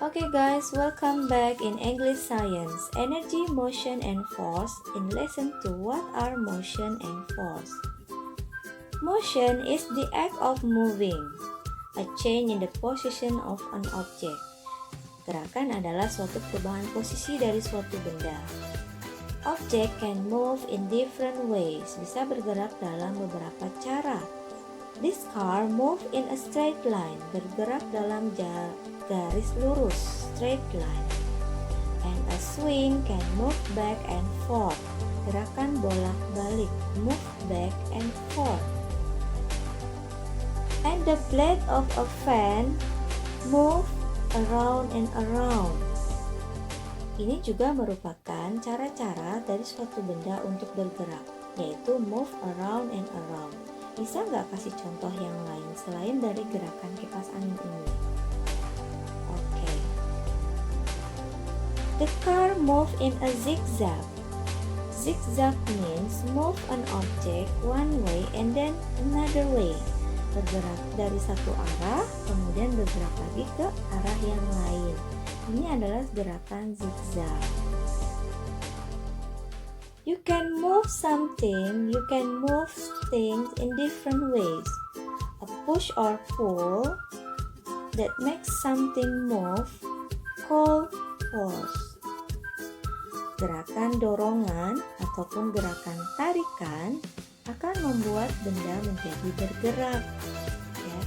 Okay guys, welcome back in English Science, Energy, Motion and Force in lesson 2. What are motion and force? Motion is the act of moving, a change in the position of an object. Gerakan adalah suatu perubahan posisi dari suatu benda. Object can move in different ways, bisa bergerak dalam beberapa cara. This car move in a straight line, bergerak dalam garis lurus, straight line. And a swing can move back and forth, gerakan bolak-balik, move back and forth. And the blade of a fan move around and around. Ini juga merupakan cara-cara dari suatu benda untuk bergerak, yaitu move around and around. Bisa nggak kasih contoh yang lain selain dari gerakan kipas angin ini? Oke. The car move in a zigzag. Zigzag means move an object one way and then another way. Bergerak dari satu arah, kemudian bergerak lagi ke arah yang lain. Ini adalah gerakan zigzag. You can move something, you can move things in different ways. A push or pull that makes something move called force. Gerakan dorongan ataupun gerakan tarikan akan membuat benda menjadi bergerak. Ya.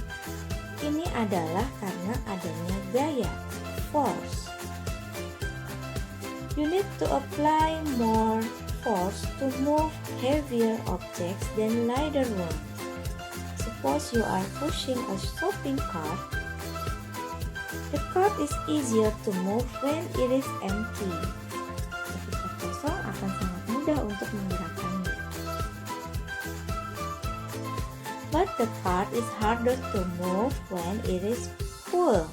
Ini adalah karena adanya gaya, force. You need to apply more force to move heavier objects than lighter ones. Suppose you are pushing a shopping cart. The cart is easier to move when it is empty. Ketika kosong akan sangat mudah untuk menggerakkannya. But the cart is harder to move when it is full.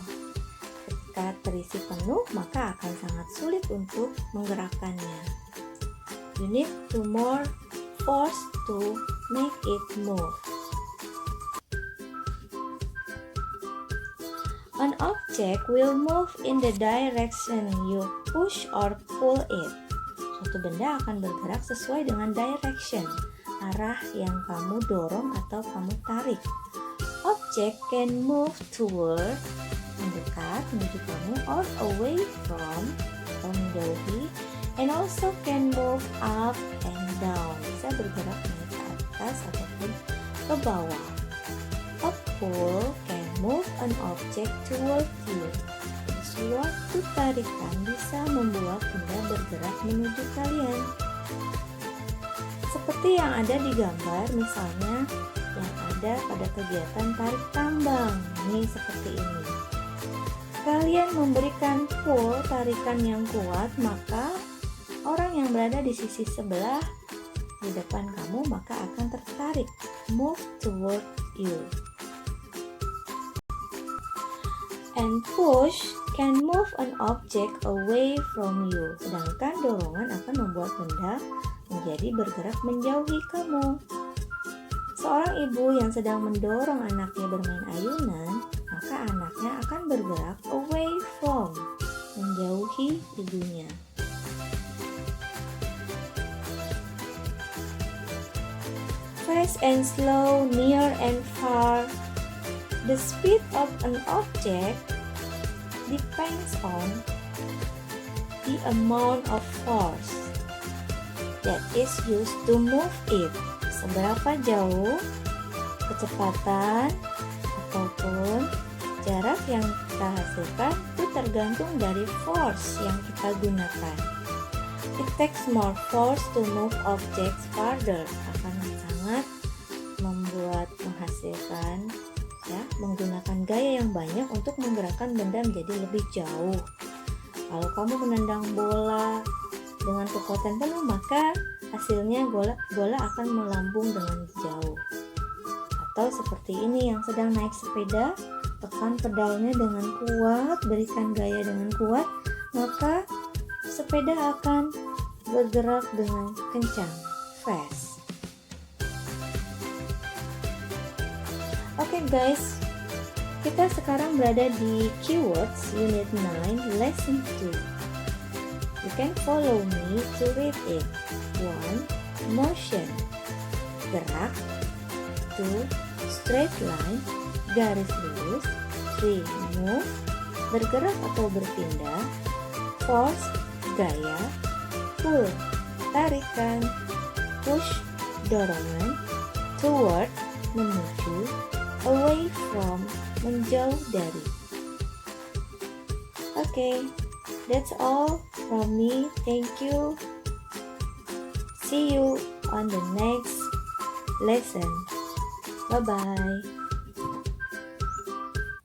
Ketika terisi penuh, maka akan sangat sulit untuk menggerakkannya. You need to more force to make it move. An object will move in the direction you push or pull it. Suatu benda akan bergerak sesuai dengan direction, arah yang kamu dorong atau kamu tarik. Object can move toward, mendekat menuju kamu, or away from, atau menjauhi, and also can move up and down, bisa bergerak naik ke atas ataupun ke bawah. A pull can move an object toward you. Suatu tarikan bisa membuat benda bergerak menuju kalian. Seperti yang ada di gambar, misalnya yang ada pada kegiatan tarik tambang, ini seperti ini. Kalian memberikan pull tarikan yang kuat, maka orang yang berada di sisi sebelah di depan kamu maka akan tertarik, move toward you. And push can move an object away from you. Sedangkan dorongan akan membuat benda menjadi bergerak menjauhi kamu. Seorang ibu yang sedang mendorong anaknya bermain ayunan, maka anaknya akan bergerak away from, menjauhi ibunya. Fast and slow, near and far. The speed of an object depends on the amount of force that is used to move it. Seberapa jauh kecepatan ataupun jarak yang kita hasilkan itu tergantung dari force yang kita gunakan. It takes more force to move objects farther. Akan sangat menghasilkan menggunakan gaya yang banyak untuk menggerakkan benda menjadi lebih jauh. Kalau kamu menendang bola dengan kekuatan penuh, maka hasilnya bola akan melambung dengan jauh. Atau seperti ini, yang sedang naik sepeda, tekan pedalnya dengan kuat, berikan gaya dengan kuat, maka sepeda akan bergerak dengan kencang, fast. Oke guys, Kita sekarang berada di Keywords Unit 9 Lesson 2. You can follow me to read it. 1. Motion, gerak. 2. Straight line, garis lurus. 3. Move, bergerak atau berpindah. Force, gaya. Pull, tarikan. Push, dorongan. Toward, menuju. Away from, menjauh dari. Okay, that's all from me. Thank you. See you on the next lesson. Bye-bye.